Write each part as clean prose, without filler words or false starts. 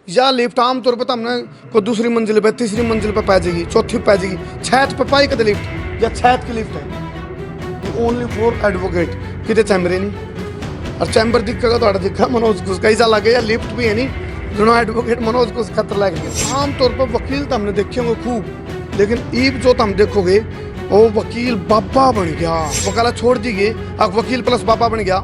या लिफ्ट आमतौर पर तो हमने कोई दूसरी मंजिल पे तीसरी मंजिल पे पै जाएगी चौथी पे जाएगी छत पे पाई कद लिफ्ट या छत की लिफ्ट है ओनली फॉर एडवोकेट कितने चैम्बर है नहीं और चैम्बर दिखेगा तो दिखा मनोज कुछ कई साल लगे या लिफ्ट भी है नहीं दोनों एडवोकेट मनोज कुछ खतर लग गया। आमतौर पर वकील तो हमने देखे होंगे खूब लेकिन ईब जो तो हम देखोगे वो वकील बाबा बन गया वकालत छोड़ दीजिए अब वकील प्लस बाबा बन गया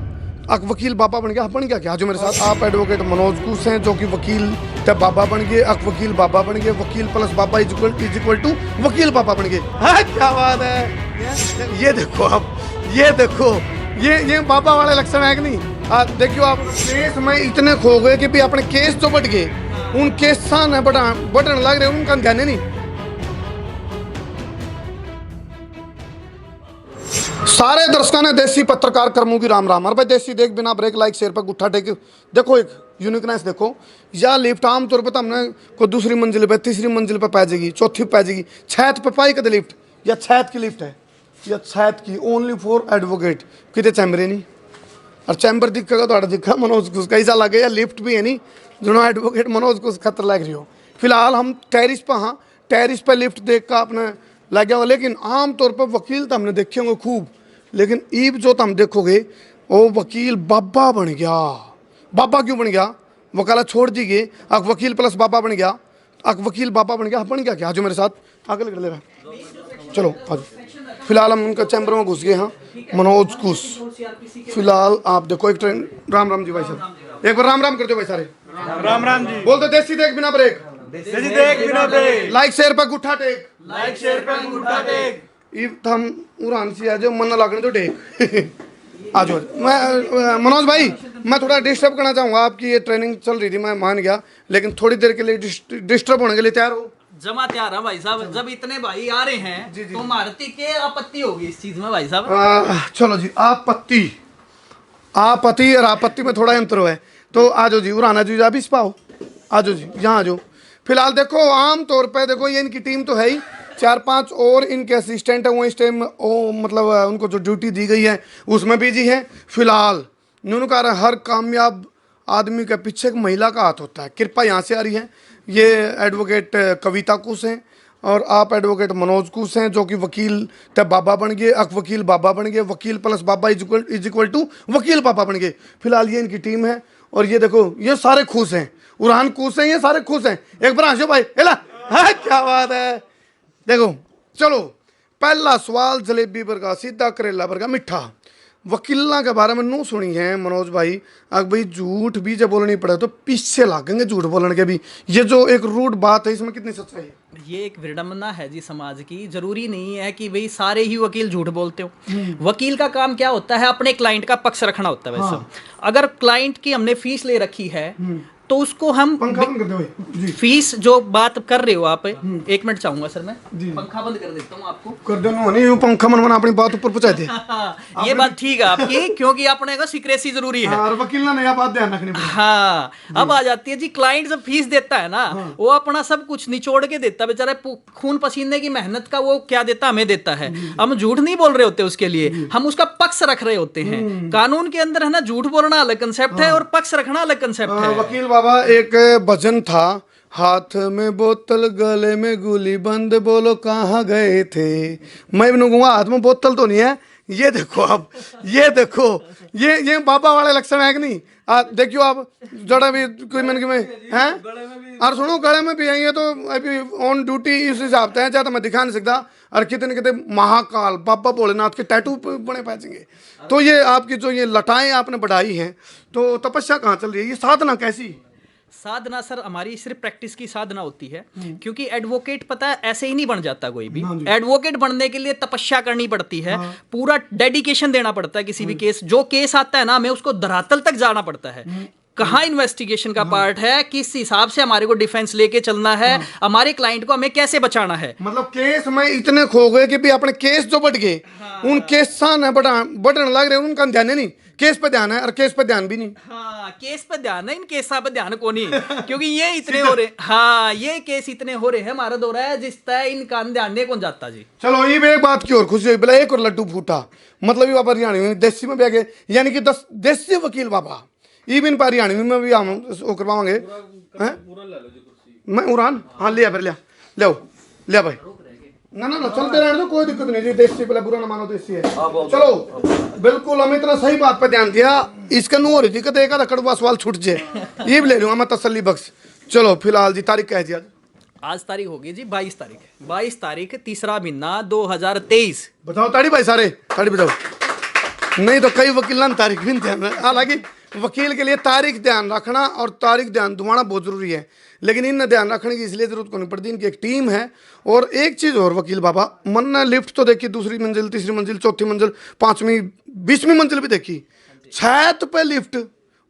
अब वकील बाबा बन गया क्या जो मेरे साथ आप एडवोकेट मनोज कुश हैं जो कि वकील तब बाबा बन गए अब वकील बाबा बन गए वकील प्लस बाबा इज इक्वल टू वकील बाबा बन गए। हाँ क्या बात है ये देखो आप ये देखो ये बाबा वाले लक्षण है कि नहीं। देखियो आप केस में इतने खो गए कि भी अपने केस जो बढ़ गए उन केस ने बढ़ने लग रहे उनका ध्यान नहीं। सारे दर्शकों ने देसी पत्रकार कर्मों की राम राम। और भाई देसी देख बिना ब्रेक लाइक शेयर पर गुट्ठा टेक देखो एक यूनिकनेस देखो या लिफ्ट आमतौर पर तो हमने कोई दूसरी मंजिल पे तीसरी मंजिल पे पै जाएगी चौथी पै जाएगी छत पे पाई कद लिफ्ट या छत की लिफ्ट है या छत की ओनली फॉर एडवोकेट कितने चैम्बर है नहीं और चैम्बर दिखेगा तो दिखा मनोज कुछ कई साल लगे या लिफ्ट भी है नहीं दोनों एडवोकेट मनोज कुछ खतर लग रही हो। फिलहाल हम टेरिस पर हाँ टेरिस पर लिफ्ट देख कर आपने लग गया लेकिन आमतौर पर वकील तो हमने देखे होंगे खूब लेकिन ईब जो तो हम देखोगे वो वकील बाबा बन गया। बाबा क्यों बन गया वकालत छोड़ दीजिए अब वकील प्लस बाबा बन गया अब वकील बाबा बन गया क्या जो मेरे साथ आगे लग रहा चलो आज फिलहाल हम उनका चैम्बर में घुस गए हाँ मनोज कुश। फिलहाल आप देखो एक ट्रेन राम राम जी भाई साहब एक बार राम राम करते भाई सारे राम राम जी बोलते देसी देख बिना ब्रेक देसी देख बिना ब्रेक लाइक शेयर पर गुट्ठा टेक लाइक शेयर पे अंगूठा टेक हम उड़ान से आज मन न लागने तो टेक आज मैं मनोज भाई मैं थोड़ा डिस्टर्ब करना चाहूँगा आपकी ये ट्रेनिंग चल रही थी मैं मान गया लेकिन थोड़ी देर के लिए डिस्टर्ब होने के लिए तैयार हो जमा तैयार है भाई साहब जब इतने भाई आ रहे हैं तो मारुति के आपत्ति होगी इस चीज में भाई साहब। चलो जी आपत्ति और आपत्ति में थोड़ा अंतर है तो आ जाओ जी उड़ाना जी आप इस पाओ आ जाओ जी यहाँ आ जाओ। फिलहाल देखो आम तौर पे देखो ये इनकी टीम तो है ही 4-5 और इनके असिस्टेंट हैं वो इस टाइम मतलब उनको जो ड्यूटी दी गई है उसमें बिजी हैं। फिलहाल उन्होंने कहा हर कामयाब आदमी के पीछे एक महिला का हाथ होता है। कृपा यहाँ से आ रही है ये एडवोकेट कविता कुश हैं और आप एडवोकेट मनोज कुश हैं जो कि वकील तब बाबा बन गए अब वकील बाबा बन गए वकील प्लस बाबा इज इक्वल टू वकील बाबा बन गए। फिलहाल ये इनकी टीम है और ये देखो ये सारे खुश हैं उड़ान खुश हैं ये सारे खुश हैं एक बार हंसो भाई एला हाँ क्या बात है। देखो चलो पहला सवाल जलेबी बरगा सीधा करेला बरगा मिठा वकीलों के बारे में नू सुनी है मनोज भाई अगर भाई झूठ भी जब बोलनी पड़े तो पीछे लागेंगे झूठ बोलने के भी ये जो एक रूट बात है इसमें कितनी सच्चाई है। ये एक विडंबना है जी समाज की। जरूरी नहीं है कि भाई सारे ही वकील झूठ बोलते हो। वकील का काम क्या होता है अपने क्लाइंट का पक्ष रखना होता है वैसे। अगर क्लाइंट की हमने फीस ले रखी है तो उसको हम फीस जो बात कर रहे हो आप एक मिनट चाहूंगा सर मैं पंखा बंद कर देता हूँ आपको कर दो नहीं पंखा मन अपनी बात ऊपर पहुंचा दे ये बात ठीक है आपकी क्योंकि अपने का सीक्रेसी जरूरी है और वकील ना नया बात ध्यान रखनी पड़ेगी। हाँ अब आ जाती है जी क्लाइंट जब फीस देता है ना वो अपना सब कुछ निचोड़ के देता है बेचारा खून पसीने की मेहनत का वो क्या देता हमें देता है। हम झूठ नहीं बोल रहे होते उसके लिए हम उसका पक्ष रख रहे होते हैं। कानून के अंदर है ना झूठ बोलना अलग कंसेप्ट है और पक्ष रखना अलग कंसेप्ट है। वकील बाबा एक भजन था हाथ में बोतल गले में गोली बंद बोलो कहाँ गए थे। मैं भी कहूँगा हाथ में बोतल तो नहीं है ये देखो आप ये देखो ये बाबा वाले लक्षण है कि नहीं। देखियो आप जड़ा भी कोई मन के में हैं और सुनो गले में भी आएंगे तो अभी ऑन ड्यूटी इस हिसाब से चाहे तो मैं दिखा नहीं सकता और कितने कितने महाकाल बाबा भोलेनाथ के टैटू बने पाएंगे। तो ये आपकी जो ये लटाएं आपने बढ़ाई हैं तो तपस्या कहाँ चल रही है ये साधना कैसी। साधना सर हमारी सिर्फ प्रैक्टिस की साधना होती है क्योंकि एडवोकेट पता है ऐसे ही नहीं बन जाता कोई भी। एडवोकेट बनने के लिए तपस्या करनी पड़ती है पूरा डेडिकेशन देना पड़ता है। किसी भी केस जो केस आता है ना हमें उसको धरातल तक जाना पड़ता है। कहाँ इन्वेस्टिगेशन का पार्ट है किस हिसाब से हमारे को डिफेंस लेके चलना है हमारे क्लाइंट को हमें कैसे बचाना है। मतलब केस में इतने खो गए कि भी अपने केस जो बढ़ गए उन केस ने बढ़ने लग रहे उनका ध्यान नहीं केस पे ध्यान है और केस पे ध्यान भी नहीं। हाँ केस पे ध्यान है इन केसा पे ध्यान को नहीं क्योंकि ये इतने हो रहे हाँ ये केस इतने हो रहे हैं हमारा दौरा है जिस तरह इनका ध्यान नहीं कौन जाता जी। चलो ये एक बात की और खुशी हुई बोला एक और लड्डू फूटा मतलब ये बाबा हरियाणवी देसी में भी आ गए यानी कि 10 देसी वकील बाबा इवन पर हरियाणवी में भी हम वो करवाएंगे हैं? मैं उड़ान हाँ लिया फिर लिया ले लिया भाई ना ना ना चलते रहने दो कोई दिक्कत नहीं जी देसी पहले बुरा ना मानो देसी है चलो बिल्कुल हम इतना सही बात पे ध्यान दिया इसका नु हो रही थी कि एक आधा कड़वा सवाल छूट जाए ये भी ले लूंगा मैं तसल्ली बख्श चलो फिलहाल जी तारीख क्या है जी आज तारीख होगी जी 22 तारीख तीसरा महीना 2023। बताओ ताड़ी भाई सारे ताड़ी बताओ नहीं तो कई वकील तारीख भी नहीं ध्यान हालांकि वकील के लिए तारीख ध्यान रखना और तारीख ध्यान दुआना बहुत जरूरी है लेकिन इन ध्यान रखने की इसलिए जरूरत को नहीं पड़ती इनकी एक टीम है और एक चीज़ और वकील बाबा मन ने लिफ्ट तो देखी दूसरी मंजिल तीसरी मंजिल चौथी मंजिल 5वीं 20वीं मंजिल भी देखी छत पे लिफ्ट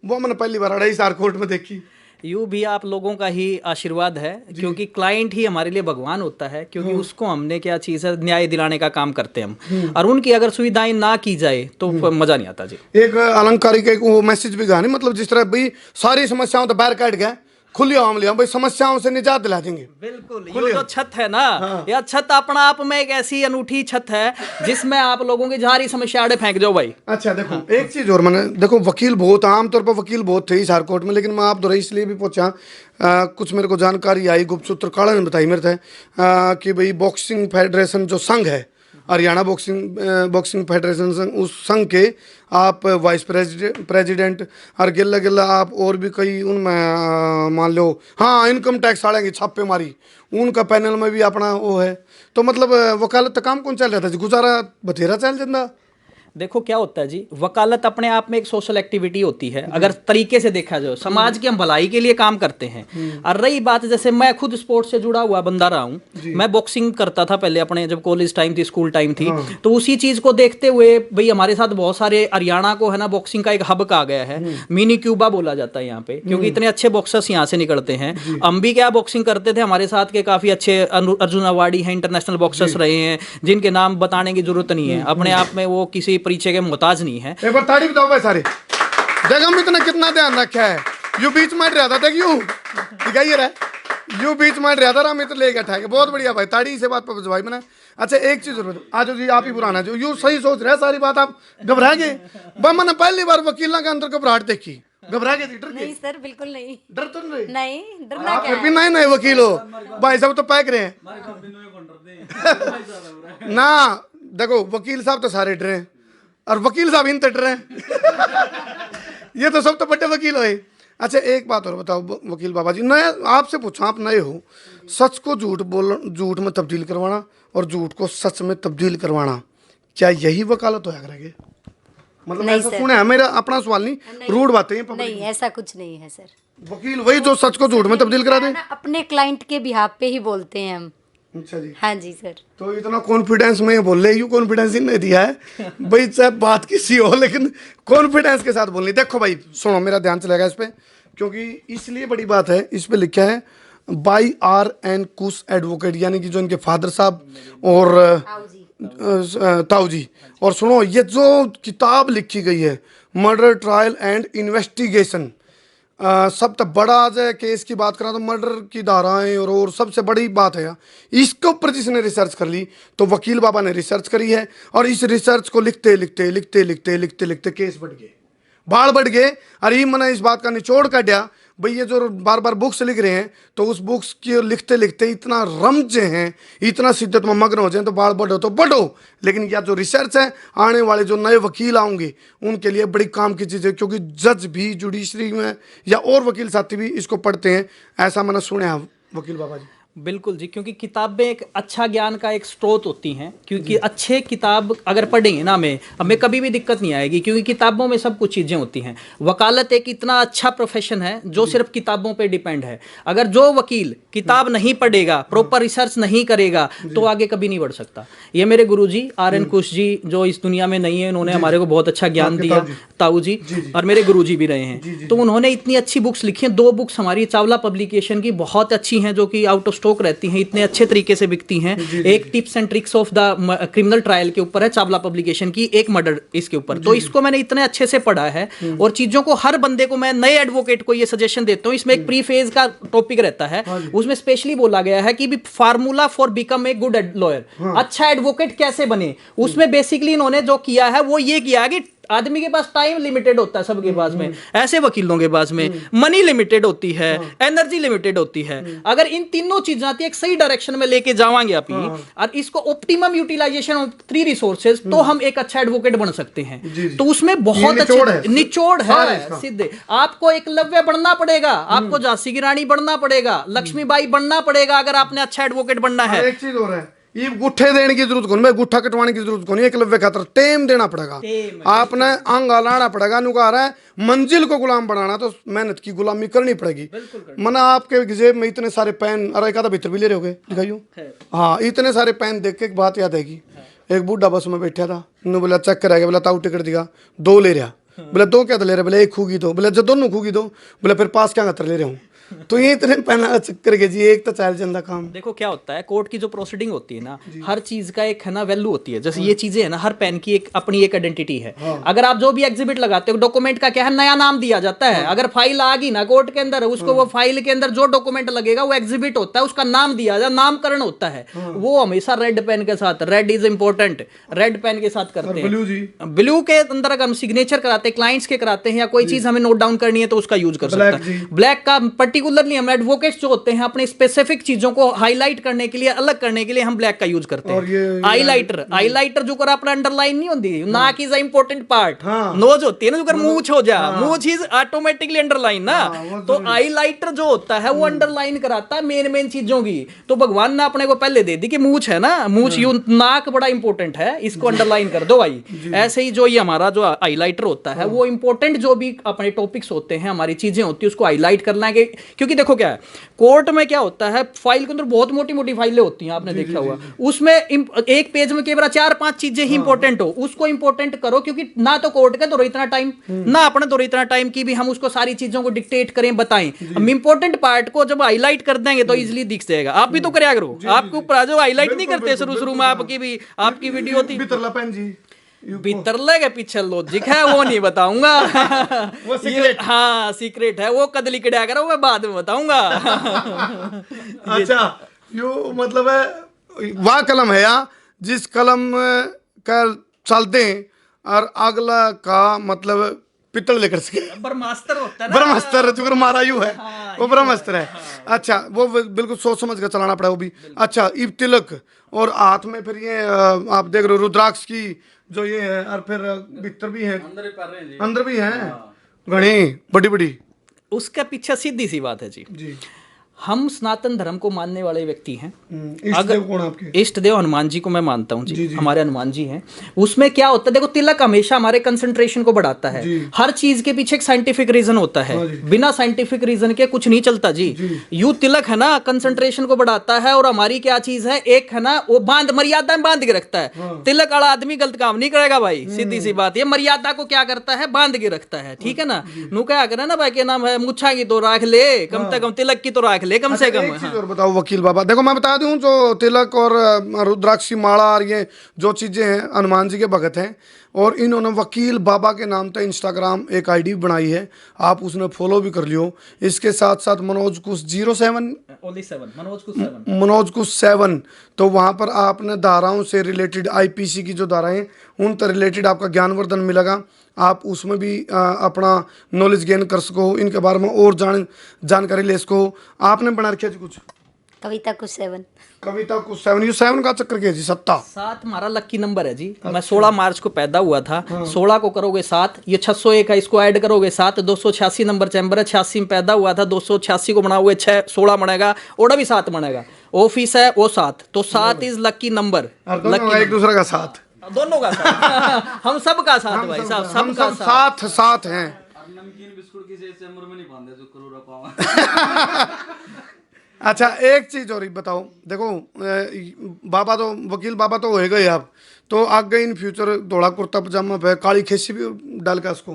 वो मैंने पहली बार अढ़ाई साल कोर्ट में देखी यूँ भी आप लोगों का ही आशीर्वाद है क्योंकि क्लाइंट ही हमारे लिए भगवान होता है क्योंकि उसको हमने क्या चीज़ है न्याय दिलाने का काम करते हैं हम और उनकी अगर सुविधाएं ना की जाए तो मज़ा नहीं आता जी। एक अलंकारी का एक वो मैसेज भी गाने मतलब जिस तरह भाई सारी समस्याओं तो बाहर काट गए खुली आम लिया भाई समस्याओं से निजात दिला देंगे बिल्कुल ये जो छत है ना यह छत अपना आप में एक ऐसी अनूठी छत है जिसमें आप लोगों की सारी समस्याएं फेंक जाओ भाई। अच्छा देखो एक चीज और मैंने देखो वकील बहुत आमतौर पर वकील बहुत थे इस हार कोर्ट में लेकिन मैं आप द्वारा इसलिए भी पूछा कुछ मेरे को जानकारी आई गुप्त सूत्र काला ने बताई मेरे थे कि भाई बॉक्सिंग फेडरेशन जो संघ है हरियाणा बॉक्सिंग फेडरेशन संघ उस संघ के आप वाइस प्रेसिडेंट और गिल्ला गिल्ला आप और भी कई उनमें मान लो हाँ इनकम टैक्स वाले की छापे मारी उनका पैनल में भी अपना वो है तो मतलब वकालत का काम कौन चल रहा था जी गुजारा बथेरा चल जाता। देखो क्या होता है जी वकालत अपने आप में एक सोशल एक्टिविटी होती है अगर तरीके से देखा जाए समाज की हम भलाई के लिए काम करते हैं। और रही बात जैसे मैं खुद स्पोर्ट्स से जुड़ा हुआ बंदा रहा हूँ मैं बॉक्सिंग करता था पहले अपने जब कॉलेज टाइम थी स्कूल टाइम थी तो उसी चीज़ को देखते हुए भाई हमारे साथ बहुत सारे हरियाणा को है ना बॉक्सिंग का एक हब कहा गया है मिनी क्यूबा बोला जाता है यहाँ पे क्योंकि इतने अच्छे बॉक्सर्स यहाँ से निकलते हैं। हम भी क्या बॉक्सिंग करते थे हमारे साथ के काफ़ी अच्छे अर्जुन अवार्डी हैं इंटरनेशनल बॉक्सर्स रहे हैं जिनके नाम बताने की जरूरत नहीं है अपने आप में वो किसी परिचय के मोहताज नहीं है। एक बार ताड़ी बताओ भाई सारे देख हम इतना कितना ध्यान रखा है यू बीच में रहा था देख यू दिखाइए रहा यू बीच में रहा था हम तो ले गया था बहुत बढ़िया भाई ताड़ी से बात पर भाई मैंने। अच्छा एक चीज और आज जी आप ही पुराना जो यू सही सोच रहे सारी बात आप घबरा गए मैंने पहली बार वकीलों के अंदर घबराहट देखी घबरा गए डर नहीं सर बिल्कुल नहीं डर तो नहीं नहीं डरना आप क्या फिर भी नए नए वकील हो भाई सब तो पैक रहे हैं ना देखो वकील साहब तो सारे डरे हैं और वकील साहब इन तट रहे हैं ये तो सब तो बड़े वकील हुए। अच्छा एक बात और बताओ वकील बाबा जी नए आपसे पूछा आप नए हो सच को झूठ में तब्दील करवाना और झूठ को सच में तब्दील करवाना क्या यही वकालत होया करेंगे मतलब ऐसा सुना है मेरा अपना सवाल नहीं रूढ़ बातें हैं नहीं ऐसा कुछ नहीं है सर वकील वही जो सच को झूठ में तब्दील करा दे अपने क्लाइंट के बिहाफ पे ही बोलते हैं हम। अच्छा जी हाँ जी सर तो इतना कॉन्फिडेंस में बोल रहे यू कॉन्फिडेंस इनने दिया है भाई चाहे बात किसी हो लेकिन कॉन्फिडेंस के साथ बोलनी। देखो भाई सुनो मेरा ध्यान चलेगा इस पे क्योंकि इसलिए बड़ी बात है इस पे लिखा है बाई R.N. कुश एडवोकेट यानी कि जो इनके फादर साहब और ताऊ जी और सुनो ये जो किताब लिखी गई है मर्डर ट्रायल एंड इन्वेस्टिगेशन सब तो बड़ा आज है केस की बात करा तो मर्डर की धाराएं और सबसे बड़ी बात है इसके ऊपर जिसने रिसर्च कर ली तो वकील बाबा ने रिसर्च करी है और इस रिसर्च को लिखते लिखते लिखते लिखते लिखते लिखते केस बढ़ गए बाढ़ बढ़ गए। अरे मैंने इस बात का निचोड़ काटा भाई ये जो बार बार बुक्स लिख रहे हैं तो उस बुक्स की लिखते लिखते इतना रमजे हैं इतना शिद्दत में मग्न हो जाए तो बाढ़ बढ़ो तो बढ़ो लेकिन या जो रिसर्च है आने वाले जो नए वकील आएंगे उनके लिए बड़ी काम की चीज़ है क्योंकि जज भी जुडिशरी में या और वकील साथी भी इसको पढ़ते हैं ऐसा मैंने सुना है वकील बाबा जी। बिल्कुल जी क्योंकि किताबें एक अच्छा ज्ञान का एक स्रोत होती हैं क्योंकि अच्छे किताब अगर पढ़ेंगे ना हमें कभी भी दिक्कत नहीं आएगी क्योंकि किताबों में सब कुछ चीज़ें होती हैं। वकालत एक इतना अच्छा प्रोफेशन है जो सिर्फ किताबों पे डिपेंड है। अगर जो वकील किताब नहीं पढ़ेगा प्रॉपर रिसर्च नहीं करेगा तो आगे कभी नहीं बढ़ सकता। ये मेरे गुरुजी R.N. कुश जी जो इस दुनिया में नहीं है उन्होंने हमारे को बहुत अच्छा ज्ञान दिया ताऊ जी और मेरे गुरुजी भी रहे हैं तो उन्होंने इतनी अच्छी बुक्स लिखी हैं। 2 बुक्स हमारी चावला पब्लिकेशन की बहुत अच्छी हैं जो कि आउट ऑफ स्टॉक रहती हैं इतने अच्छे तरीके से बिकती हैं। एक tips and tricks of the criminal trial के ऊपर है चावला पब्लिकेशन की एक मर्डर इसके ऊपर तो इसको मैंने इतने अच्छे से पढ़ा है और चीजों को हर बंदे को मैं नए एडवोकेट को ये सजेशन देता हूँ। इसमें एक प्री फेज का टॉपिक रहता है उसमें स्पेशली बोला गया है कि formula for become a good lawyer अच्छा एडवोकेट कैसे बने। उसमें बेसिकली इन्होंने जो किया है वो ये किया है कि आदमी के पास टाइम लिमिटेड होता है, सबके पास में, ऐसे वकीलों के पास में मनी लिमिटेड होती है, एनर्जी लिमिटेड होती है। अगर इन तीनों चीजें आती है एक सही डायरेक्शन में लेके जावांगे आप ही, और इसको ऑप्टिमम यूटिलाइजेशन ऑफ 3 रिसोर्सेज, तो हम एक अच्छा एडवोकेट बन सकते हैं। तो उसमें बहुत अच्छे निचोड़ है सीधे। आपको एकलव्य बनना पड़ेगा, आपको झांसी की रानी बनना पड़ेगा, लक्ष्मीबाई बनना पड़ेगा, अगर आपने अच्छा एडवोकेट बनना है। एक चीज और है, ये गुट्ठे देने की जरूरत कौन, मैं गुट्ठा कटवाने की जरूरत कौन, एकलव्य खातर टेम देना पड़ेगा, आपने अंग लाना पड़ेगा। नुका रहा है मंजिल को गुलाम बनाना तो मेहनत की गुलामी करनी पड़ेगी। मना आपके जेब में इतने सारे पेन, अरे एक आधा भीतर भी ले रहे होगे, दिखाइयो। हाँ, इतने सारे पेन देख के एक बात याद आएगी। एक बूढ़ा बस में बैठा था, उन्होंने बोला चेक कराएगा, बोला ताऊ टिकट दिया, 2 ले रहा, बोला 2 क्या ले रहे, बोले 1 खूगी दो, बोले जब दोनों खूगी दो, बोले फिर पास क्या ले रहा हूँ। तो ये इतने पहना चक्कर के जी, एक तो चाल चंदा काम। देखो क्या होता है, कोर्ट की जो प्रोसीडिंग होती है ना, हर चीज का एक है ना वैल्यू होती है। जैसे ये चीजें है ना, हर पेन की एक अपनी एक आइडेंटिटी है। अगर आप जो भी एग्जिबिट लगाते हो, डॉक्यूमेंट का क्या है, नया नाम दिया जाता है। अगर फाइल आ गई ना कोर्ट के अंदर, उसको वो फाइल के अंदर जो डॉक्यूमेंट लगेगा वो एग्जिबिट होता है, उसका नाम दिया जाए, नामकरण होता है। वो हमेशा रेड पेन के साथ, red is important, red pen के साथ करते हैं। ब्लू के अंदर अगर हम सिग्नेचर कराते हैं, क्लाइंट्स के कराते हैं, या कोई चीज हमें नोट डाउन करनी है तो उसका यूज कर सकते हैं। ब्लैक का पर्टिकुलरली हम एडवोकेट्स जो होते हैं अपने स्पेसिफिक चीजों को हाईलाइट करने के लिए, अलग करने के लिए हम ब्लैक का यूज करते हैं। हाईलाइटर जो कर अपना अंडरलाइन नहीं होती, नाक is a important part, nose होती है ना, जो कर मूंछ हो जा, मूंछ इज ऑटोमेटिकली अंडरलाइन ना। तो हाईलाइटर जो होता है वो अंडरलाइन कराता है मेन चीजों की। तो भगवान ने अपने को पहले दे दी कि मूंछ है ना, मूंछ यू नाक बड़ा इंपॉर्टेंट है, इसको अंडरलाइन कर दो भाई। ऐसे ही जो ये हमारा जो हाईलाइटर होता है, वो इंपॉर्टेंट जो भी अपने टॉपिक्स होते हैं, हमारी चीजें होती है, उसको हाईलाइट करना है। क्योंकि देखो क्या है, कोर्ट में क्या होता है, फाइल के अंदर बहुत मोटी मोटी फाइलें होती हैं, आपने देखा हुआ, उसमें एक पेज में केवल 4-5 चीजें ही इंपॉर्टेंट हो, उसको इंपॉर्टेंट करो। क्योंकि ना तो कोर्ट का तो इतना टाइम, ना अपने तो इतना टाइम की भी हम उसको सारी चीजों को डिक्टेट करें, बताएं। हम इंपॉर्टेंट पार्ट को जब हाईलाइट कर देंगे तो इजीली दिख जाएगा। आप भी तो कराया करो, आपके ऊपर जो हाईलाइट नहीं करते शुरू में, आपकी भी आपकी वीडियो थी भीतरले के पीछे लॉजिक है, वो नहीं बताऊंगा। वो सीक्रेट, हाँ सीक्रेट है, वो कद लिखड़ा करो, मैं बाद में बताऊंगा। अच्छा, यो मतलब है वाह कलम है या जिस कलम का चलते हैं और अगला का मतलब पित्तल लेकर सके, ब्रह्मास्त्र होता है ना, ब्रह्मास्त्र जो मारा यू है, वो ब्रह्मास्त्र है। अच्छा, वो बिल्कुल सोच समझ कर चलाना पड़ा वो भी। अच्छा, इब तिलक और हाथ में फिर ये आप देख रहे हो रुद्राक्ष की जो ये है, और फिर भीतर भी है, अंदर भी है घनी बड़ी बड़ी। उसका पीछे सीधी सी बात है जी। हम सनातन धर्म को मानने वाले व्यक्ति हैं। इष्ट देव कौन आपके? इष्ट देव हनुमान जी को मैं मानता हूँ जी। हमारे हनुमान जी हैं। उसमें क्या होता है, देखो तिलक हमेशा हमारे कंसंट्रेशन को बढ़ाता है। हर चीज के पीछे एक साइंटिफिक रीजन होता है, बिना साइंटिफिक रीजन के कुछ नहीं चलता जी। यू तिलक है ना, कंसंट्रेशन को बढ़ाता है। और हमारी क्या चीज है, एक है ना वो बांध, मर्यादा में बांध के रखता है। तिलक वाला आदमी गलत काम नहीं करेगा भाई, सीधी सी बात। ये मर्यादा को क्या करता है, बांध के रखता है, ठीक है ना। नु क्या करे ना भाई, के नाम है मुच्छा की तो राख ले, कम से कम तिलक की तो राख ले, कम से कम। और बताओ वकील बाबा, देखो मैं बता दूं, जो तिलक और रुद्राक्ष की माला और ये जो चीजें हैं हनुमान जी के भगत हैं। और इन्होंने वकील बाबा के नाम पे इंस्टाग्राम एक आईडी बनाई है, आप उसने फॉलो भी कर लियो। इसके साथ साथ मनोज कुश 07 मनोज कुश 7, तो वहाँ पर आपने धाराओं से रिलेटेड आईपीसी की जो धाराएं, उन पर रिलेटेड आपका ज्ञानवर्धन मिलेगा। आप उसमें भी अपना नॉलेज गेन कर सको, इनके बारे में और जानकारी ले सको। आपने बना रखा जी कुछ कविता कुछ 7, कविता कुछ 7, ये 7 का चक्कर क्या जी? 7 हमारा लक्की नंबर है जी। मैं 16 मार्च को पैदा हुआ था। 16 को करोगे 7, ये 601 है, इसको ऐड करोगे 7, 286 नंबर चैम्बर है। 86 में पैदा हुआ था, 286 को बना हुए 6, 16 बनेगा, ओड़ा भी 7 बनेगा। ऑफिस है वो 7, तो 7 इज लक्की नंबर। एक दूसरे का साथ, दोनों का साथ, हम सब का साथ भाई साहब, सबका साथ साथ हैं। नमकीन बिस्कुट की चैम्बर में नहीं बांधे जो करोड़ा पावा। अच्छा, एक चीज और बताओ, देखो बाबा तो वकील बाबा तो होएगा ही आप, तो आगे इन फ्यूचर धोड़ा कुर्ता पजामा पे काली खेसी भी डाल के उसको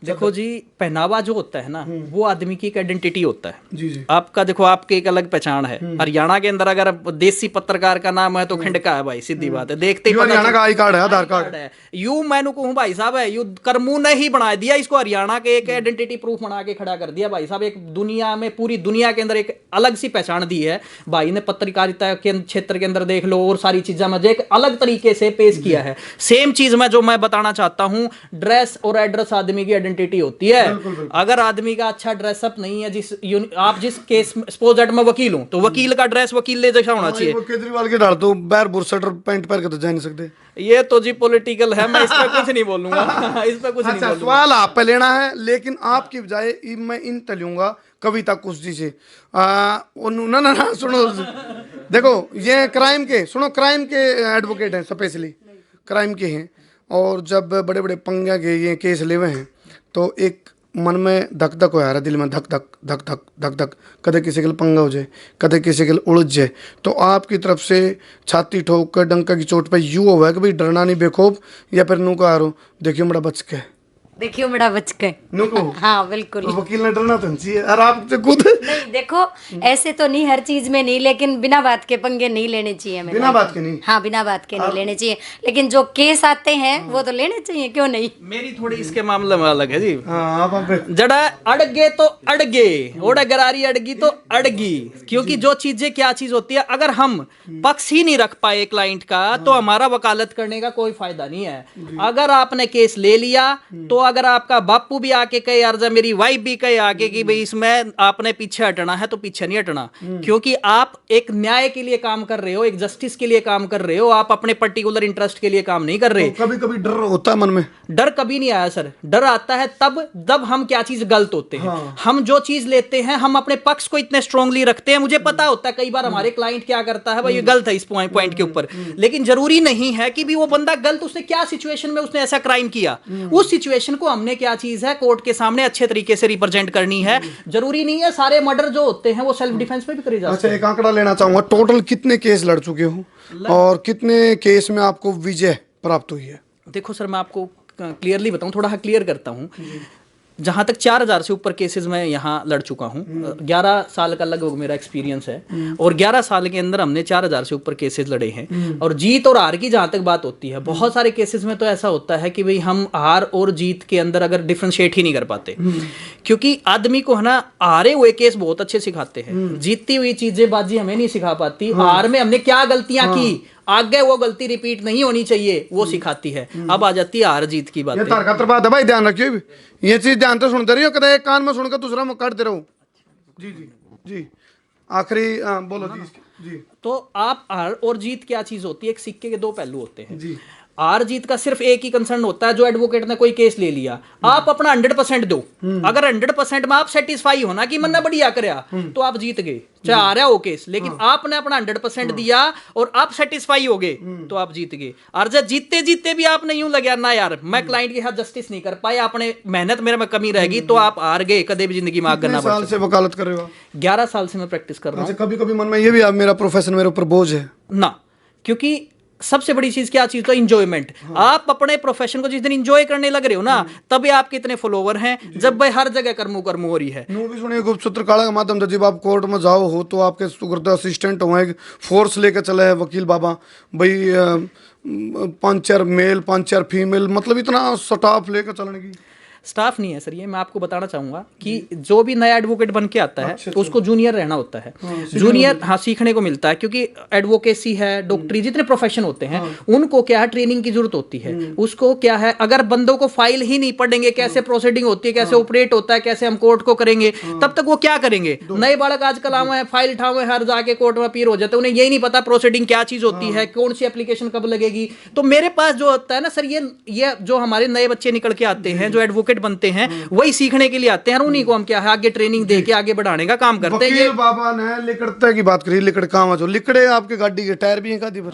देखो जी, पहनावा जो होता है ना वो आदमी की एक आइडेंटिटी होता है। जी जी। आपका देखो, आपकी एक अलग पहचान है। हरियाणा के अंदर अगर देसी पत्रकार का नाम है तो खंड का है भाई, सीधी बात है। देखते ही ये पता हरियाणा का आई कार्ड है, आधार आई कार्ड है। यू मैंने कहूँ भाई साहब है, यू करमू ने ही बना दिया इसको, हरियाणा के एक आइडेंटिटी प्रूफ बना के खड़ा कर दिया भाई साहब। एक दुनिया में, पूरी दुनिया के अंदर एक अलग सी पहचान दी है भाई ने। पत्रकारिता के क्षेत्र के अंदर देख लो और सारी चीजें में एक अलग तरीके से पेश किया है। सेम चीज में जो मैं बताना चाहता हूं, ड्रेस और एड्रेस आदमी की आइडेंटिटी होती है। अगर आदमी का अच्छा ड्रेसअप नहीं है, आप जिस केस सपोज दैट मैं वकील हूं तो वकील का ड्रेस वकील जैसा होना चाहिए। वो केजरीवाल के डाल तो बैर बुरशट और पैंट पहन के तो जा नहीं सकते। ये तो जी पॉलिटिकल है, मैं इस पे कुछ नहीं बोलूंगा। इस पे कुछ नहीं अच्छा, बोलूंगा। सवाल आप पे लेना है, लेकिन आपकी बजाय मैं इन तलूंगा कविता कुछ जी से। ना ना ना सुनो, देखो ये क्राइम के, सुनो, क्राइम के एडवोकेट हैं, स्पेशली क्राइम के हैं। और जब बड़े बड़े पंगे के ये केस ले हुए हैं तो एक मन में धक धक हो रहा है, दिल में धक धक धक धक धक धक, कदे किसी के लिए पंगा हो जाए, कदे किसी के लिए उलझ जाए। तो आपकी तरफ से छाती ठोक कर डंका की चोट पे यूँ हुआ है कि भाई डरना नहीं बेखौफ, या फिर नू का हारो देखियो बड़ा बच के देखियो बड़ा बच गए। नू को हाँ बिल्कुल। तो वकील ने डरना तो नहीं चाहिए। और आप तो खुद नहीं देखो, ऐसे तो नहीं हर चीज में नहीं, लेकिन बिना बात के पंगे नहीं लेने चाहिए हमें। बिना बात के नहीं। हाँ बिना बात के नहीं लेने चाहिए, लेकिन जो केस आते हैं वो तो लेने चाहिए, क्यों नहीं। मेरी थोड़ी इसके मामले में अलग है जी। हाँ आप जड़ा अड़गे तो अड़गे, ओड़ा गरारी अड़गी तो अड़गी। क्योंकि जो चीजें क्या चीज होती है, अगर हम पक्ष ही नहीं रख पाए क्लाइंट का तो हमारा वकालत करने का कोई फायदा नहीं है। अगर आपने केस ले लिया तो अगर आपका बापू भी आके कहे, यार जब मेरी वाइफ भी कहे आके कि भाई इसमें आपने पीछे हटना है, तो पीछे नहीं हटना। क्योंकि आप एक न्याय के लिए काम कर रहे हो, एक जस्टिस के लिए काम कर रहे हो, आप अपने पर्टिकुलर इंटरेस्ट के लिए काम नहीं कर रहे। तो कभी कभी डर होता है मन में। डर कभी नहीं आया सर। डर आता है तब जब हम क्या चीज गलत होते हैं। हम जो चीज लेते हैं, हम अपने पक्ष को इतने स्ट्रांगली रखते हैं। मुझे पता होता है कई बार हमारे क्लाइंट क्या करता है, भाई ये गलत है इस पॉइंट के ऊपर, लेकिन जरूरी नहीं है कि भी वो बंदा गलत, उसने क्या सिचुएशन में उसने ऐसा क्राइम किया, उस सिचुएशन को हमने क्या चीज है कोर्ट के सामने अच्छे तरीके से रिप्रेजेंट करनी है। जरूरी नहीं है सारे मर्डर जो होते हैं वो सेल्फ डिफेंस में भी करे जा सकते अच्छा, एक आंकड़ा लेना चाहूंगा, टोटल कितने केस लड़ चुके हो और कितने केस में आपको विजय प्राप्त हुई है? देखो सर, मैं आपको क्लियरली बताऊं, थोड़ा क्लियर करता हूं। जहां तक 4000 से ऊपर केसेस मैं यहाँ लड़ चुका हूँ। 11 साल का लगभग मेरा एक्सपीरियंस है और 11 साल के अंदर हमने 4000 से ऊपर केसेस लड़े हैं। और जीत और हार की जहां तक बात होती है, बहुत सारे केसेस में तो ऐसा होता है कि भाई हम हार और जीत के अंदर अगर डिफ्रेंशिएट ही नहीं कर पाते, क्योंकि आदमी को है ना, हारे हुए केस बहुत अच्छे सिखाते हैं, जीतती हुई चीजें बाजी हमें नहीं सिखा पाती। हार में हमने क्या गलतियां की, आगे वो गलती रिपीट नहीं होनी चाहिए, वो सिखाती है। अब आ जाती है हार जीत की बात। ये तारकातर बात है भाई, ध्यान रखियो, ये चीज ध्यान से सुनते रहियो, कदे एक कान में सुनकर दूसरा में काटते रहो। जी जी जी, आखिरी बोलो जी। जी तो आप हार और जीत क्या चीज होती है, एक सिक्के के दो पहलू होते हैं। जी। हार जीत का सिर्फ एक ही कंसर्न होता है, जो एडवोकेट ने कोई केस ले लिया, आप अपना 100% दो। अगर 100% में आप सेटिस्फाई होना कि मैंने बढ़िया करया, तो आप जीत गए, चाहे आ रहा हो केस। लेकिन आपने अपना 100% दिया और आप सेटिस्फाई हो गए, तो आप जीत गए। और जब जीतते जीतते भी आपने यूं लगा ना यार मैं क्लाइंट के साथ जस्टिस नहीं कर पाया, अपने मेहनत मेरे में कमी रहेगी, तो आप हार गए, कदे भी जिंदगी में आगे करना कितने साल से वकालत कर रहे हो? 11 साल से मैं प्रैक्टिस कर रहा हूँ। अच्छा, कभी कभी मन में ये भी आप, मेरा प्रोफेशन मेरे ऊपर बोझ है ना, क्योंकि सबसे बड़ी चीज क्या चीज, तो इंजॉयमेंट। आप अपने प्रोफेशन को जिस दिन इंजॉय करने लग रहे हो ना, तभी आपके इतने फॉलोवर हैं। जब भाई हर जगह कर्मू हो रही है। नू भी सुनिए, गुप्तसूत्र काला के माध्यम से जब आप कोर्ट में जाओ हो तो आपके सुगर्द असिस्टेंट हुए, फोर्स लेके चले है वकील बाबा भाई, 5-4 मेल 5-4 फीमेल, मतलब इतना स्टाफ लेकर चलने की। स्टाफ नहीं है सर, ये मैं आपको बताना चाहूंगा कि जो भी नया एडवोकेट बन के आता है उसको जूनियर रहना होता है। जूनियर हाँ सीखने को मिलता है, क्योंकि एडवोकेसी है, डॉक्टरी, जितने प्रोफेशन होते हैं उनको क्या है, ट्रेनिंग की जरूरत होती है। उसको क्या है, अगर बंदों को फाइल ही नहीं पढ़ेंगे, कैसे प्रोसीडिंग होती है, कैसे ऑपरेट होता है, कैसे हम कोर्ट को करेंगे, तब तक वो क्या करेंगे। नए बालक आजकल आए हैं, फाइल ठावे हर जाके कोर्ट में अपीयर हो जाते हैं, उन्हें यही नहीं पता प्रोसीडिंग क्या चीज होती है, कौन सी एप्लीकेशन कब लगेगी। तो मेरे पास जो होता है ना सर, ये जो हमारे नए बच्चे निकल के आते हैं, जो एडवोकेट बनते हैं, वही सीखने के लिए आते हैं। उन्हीं को हम क्या है आगे ट्रेनिंग दे के आगे बढ़ाने का काम करते हैं। वकील बाबा ने लिकड़ते की बात करी, लिकड़ कहाँ जो लिकड़े आपके गाड़ी के टायर भी हैं कादी पर,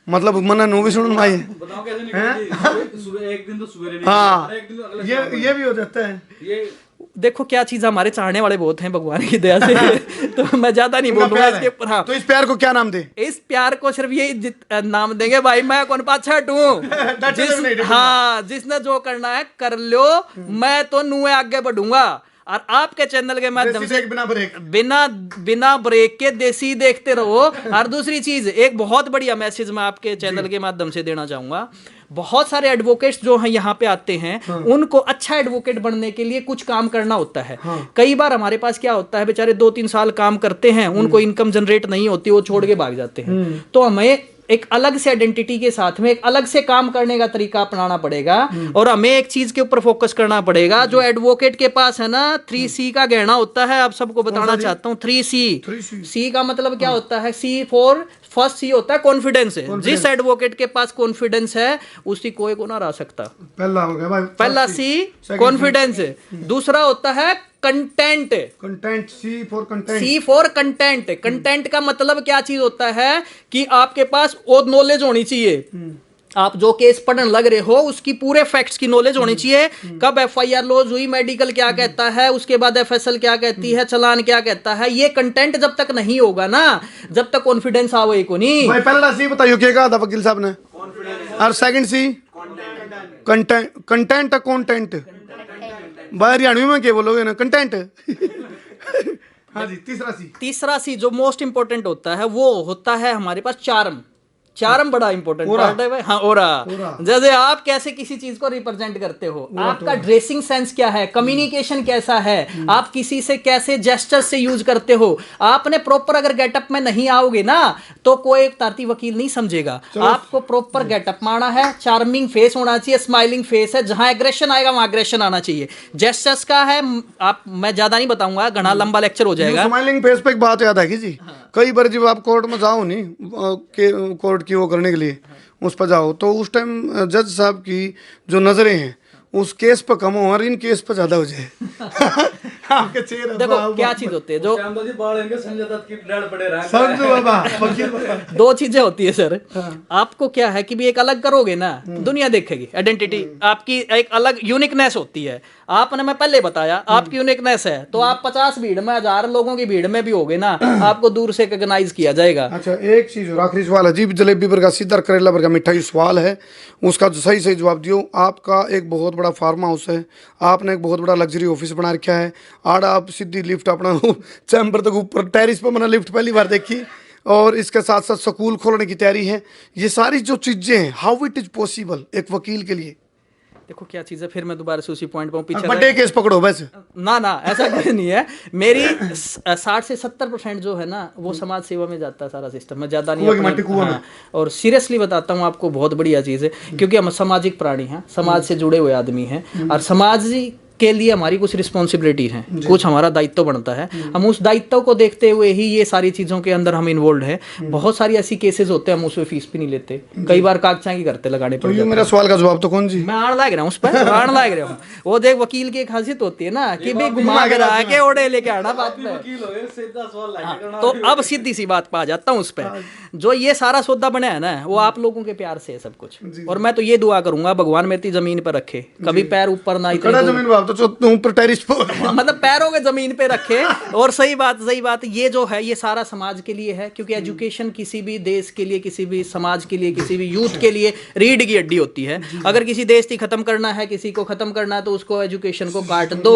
मतलब मना नो भी सुन माए बताओ कैसे निकलती है? सुबह एक दिन तो सवेरे नहीं, हाँ, एक दिन तो अगले ये भी हो जाता है। ये देखो क्या चीज़, हमारे चाहने वाले बहुत हैं भगवान की दया से तो मैं ज़्यादा नहीं बोलूँगा प्यार इसके है। ऊपर। हाँ, तो इस प्यार को क्या नाम दे? इस प्यार को सिर्फ यही नाम देंगे, भाई मैं कौन पाछट हूँ हाँ, जिसने जो करना है कर लो, मैं तो नुए आगे बढ़ूंगा। और आपके चैनल के माध्यम से बिना ब्रेक, बिना ब्रेक के देसी देखते रहो। और दूसरी चीज, एक बहुत बढ़िया मैसेज मैं आपके चैनल के माध्यम से देना चाहूंगा। बहुत सारे एडवोकेट्स जो हैं यहाँ पे आते हैं, उनको अच्छा एडवोकेट बनने के लिए कुछ काम करना होता है। कई बार हमारे पास क्या होता है, बेचारे 2-3 साल काम करते हैं, उनको इनकम जनरेट नहीं होती, वो छोड़ के भाग जाते हैं। तो हमें एक अलग से आइडेंटिटी के साथ में एक अलग से काम करने का तरीका अपनाना पड़ेगा, और हमें एक चीज के ऊपर फोकस करना पड़ेगा। जो एडवोकेट के पास है ना 3C का गहना होता है, आप सबको बताना चाहता हूँ। 3C, सी का मतलब क्या होता है? सी फॉर फर्स्ट सी होता है कॉन्फिडेंस। जिस एडवोकेट के पास कॉन्फिडेंस है उसकी कोई को ना रह सकता। पहला हो गया भाई, पहला सी कॉन्फिडेंस, दूसरा होता है content. Content, C for content. C for content. Content का मतलब क्या चीज होता है कि आपके पास वो नॉलेज होनी चाहिए। आप जो केस पढ़ने लग रहे हो उसकी पूरे फैक्ट्स की नॉलेज होनी चाहिए। कब FIR लॉज हुई, मेडिकल क्या कहता है, उसके बाद FSL क्या कहती है, चालान क्या कहता है, ये कंटेंट जब तक नहीं होगा ना, जब तक कॉन्फिडेंस आवे को नहीं। भाई पहला सी बताइयो क्या कहा था वकील साहब ने? और second C content. Content content भाई हरियाणवी में क्या बोलोगे ना? कंटेंट हाँ जी। तीसरा सी जो मोस्ट इंपॉर्टेंट होता है वो होता है हमारे पास चार्म। चार्म बड़ा इंपॉर्टेंट पार्ट है भाई। हाँ, ओरा। जैसे आप कैसे किसी चीज को रिप्रेजेंट करते हो, आपका ड्रेसिंग सेंस क्या है, कम्युनिकेशन कैसा है, आप किसी से कैसे जेस्चर से यूज करते हो। आपने प्रॉपर अगर गेटअप में नहीं आओगे ना तो कोई तारती वकील नहीं समझेगा। आपको प्रॉपर गेटअप में आना है, चार्मिंग फेस होना चाहिए, स्माइलिंग फेस है, जहां एग्रेशन आएगा वहां एग्रेशन आना चाहिए। जेस्चर्स का है, आप मैं ज्यादा नहीं बताऊंगा, घना लंबा लेक्चर हो जाएगा। स्माइलिंग फेस पे एक बात याद है जी, कई बार जब आप कोर्ट में जाओ नहीं कोर्ट की वो करने के लिए, उस पर जाओ तो उस टाइम जज साहब की जो नजरें हैं उस केस पर कम हो और इन केस पर ज्यादा हो जाए आपके चेहरे देखो क्या चीज होती है, जो समझो बाबा वकील बाबा। दो चीजें होती है सर। आपको क्या है कि भी एक अलग करोगे ना, दुनिया देखेगी। आइडेंटिटी आपकी एक अलग यूनिकनेस होती है। आपने मैं पहले बताया आपकी यूनिकनेस है, तो आप 50 भीड़ में 1000 लोगों की भीड़ में भी होगे ना, आपको दूर से रिकॉग्नाइज किया जाएगा। अच्छा एक चीज और आखिरी सवाल है जी, जलेबी बर्गर सीधा करेला बर्गर मिठा ही सवाल है, उसका सही सही जवाब दियो। आपका एक बहुत बड़ा फार्म हाउस है, आपने एक बहुत बड़ा लग्जरी ऑफिस बना रखा है, आड़ आप सीधी लिफ्ट अपना चैम्बर तक ऊपर टेरिस पर मैंने लिफ्ट पहली बार देखी, और इसके साथ साथ स्कूल खोलने की तैयारी है। ये सारी जो चीजें हैं, हाउ इट इज पॉसिबल एक वकील के लिए? देखो क्या चीज़ है, फिर मैं दोबारा से उसी पॉइंट पर पीछे बड़े केस पकड़ो बस। ना ऐसा कुछ नहीं है। मेरी 60 से 70% जो है ना वो समाज सेवा में जाता है सारा सिस्टम। मैं ज़्यादा नहीं हाँ, और सीरियसली बताता हूँ आपको, बहुत बढ़िया चीज़ है, क्योंकि हम सामाजिक प्राणी हैं, समाज से जुड़े हुए आदमी हैं, और समाज के लिए हमारी कुछ रिस्पॉन्सिबिलिटी है, कुछ हमारा दायित्व बनता है। हम उस दायित्व को देखते हुए ही ये सारी चीज़ों के अंदर हम इन्वॉल्व हैं। बहुत सारी ऐसी केसेस होते हैं हम उसमें फीस भी नहीं लेते, कई बार कागजा की करते लगाने पड़ तो ये मेरा सवाल का जवाब तो कौन जी? मैं आड़ लाग रहा हूँ उस पर, आड़ लाग रहा हूँ। वो देख वकील की एक खासियत होती है ना कि भाई घुमा कर आके ओढ़े लेके आना बात में। तो अब सीधी सी बात पा जाता हूँ उस पर। जो ये सारा सौदा बना है ना वो आप लोगों के प्यार से है सब कुछ, और मैं तो ये दुआ करूंगा भगवान मेरी जमीन पर रखे, कभी पैर ऊपर ना तो ऊपर टेरिस पर मतलब पैरों के जमीन पे रखे। और सही बात ये जो है ये सारा समाज के लिए है, क्योंकि एजुकेशन किसी भी देश के लिए, किसी भी समाज के लिए, किसी भी यूथ के लिए रीढ़ की हड्डी होती है। अगर किसी देश की खत्म करना है, किसी को खत्म करना है, तो उसको एजुकेशन को काट दो।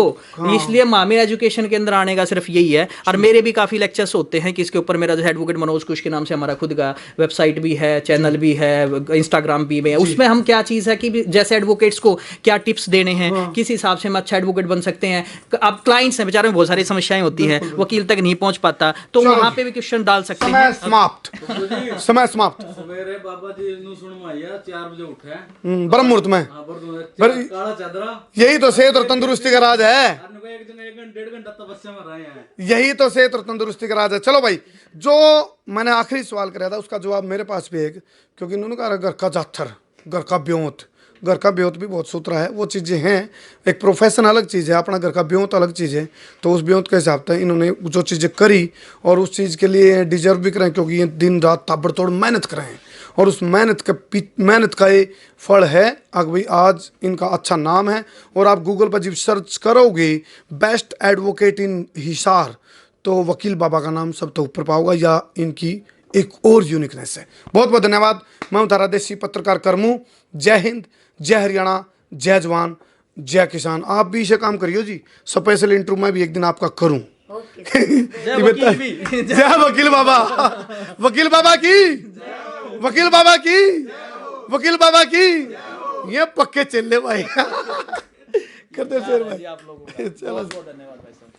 इसलिए मामे एजुकेशन के अंदर आने का सिर्फ यही है। और मेरे भी काफी लेक्चर्स होते हैं कि इसके ऊपर मेरा जो एडवोकेट मनोज कुश के नाम से हमारा खुद का वेबसाइट भी है, चैनल भी है, इंस्टाग्राम भी है। उसमें हम क्या चीज है कि जैसे एडवोकेट्स को क्या टिप्स देने हैं, किस हिसाब से हम अच्छा एडवोकेट बन सकते हैं। अब क्लाइंट्स हैं बेचारे में बहुत सारी समस्याएं होती हैं, वकील तक नहीं पहुंच पाता, तो वहां पे भी क्वेश्चन डाल सकते हैं। समय समाप्त। सवेरे बाबा जी नु सुन आया 4 बजे उठे ब्रह्म मुहूर्त में, काला चादरा, यही तो सेहत और तंदुरुस्ती का राज है। एक दिन 1-1.5 घंटा तपस्या में रहे हैं, यही तो सेहत और तंदुरुस्ती का राज है। चलो भाई, जो मैंने आखिरी सवाल कराया था उसका जवाब मेरे पास भी है, क्योंकि इन्होंने कहा घर का जाथर, घर का ब्योंत, घर का ब्योंत भी बहुत सूत्रा है, वो चीज़ें हैं। एक प्रोफेशन अलग चीज़ है, अपना घर का ब्योंत अलग चीज़ है। तो उस ब्योंत के हिसाब से इन्होंने जो चीज़ें करी और उस चीज़ के लिए डिजर्व भी करें, क्योंकि ये दिन रात ताबड़तोड़ मेहनत कर रहे हैं और उस मेहनत का ये फल है। अगर भाई आज इनका अच्छा नाम है, और आप गूगल पर जब सर्च करोगे बेस्ट एडवोकेट इन हिसार, तो वकील बाबा का नाम सब तो ऊपर पाओगा, या इनकी एक और यूनिकनेस है। बहुत बहुत धन्यवाद। मैं हूं तारा देसी पत्रकार करमू। जय हिंद, जय हरियाणा, जय जवान, जय किसान। आप भी इसे काम करियो जी, स्पेशल इंटरव्यू मैं भी एक दिन आपका करूं। जय वकील भी। जय वकील बाबा, वकील बाबा की, वकील बाबा की, वकील बाबा की। ये पक्के चले भाई। करते शेर भाई, आप लोगों का चलो बहुत बहुत धन्यवाद भाई साहब।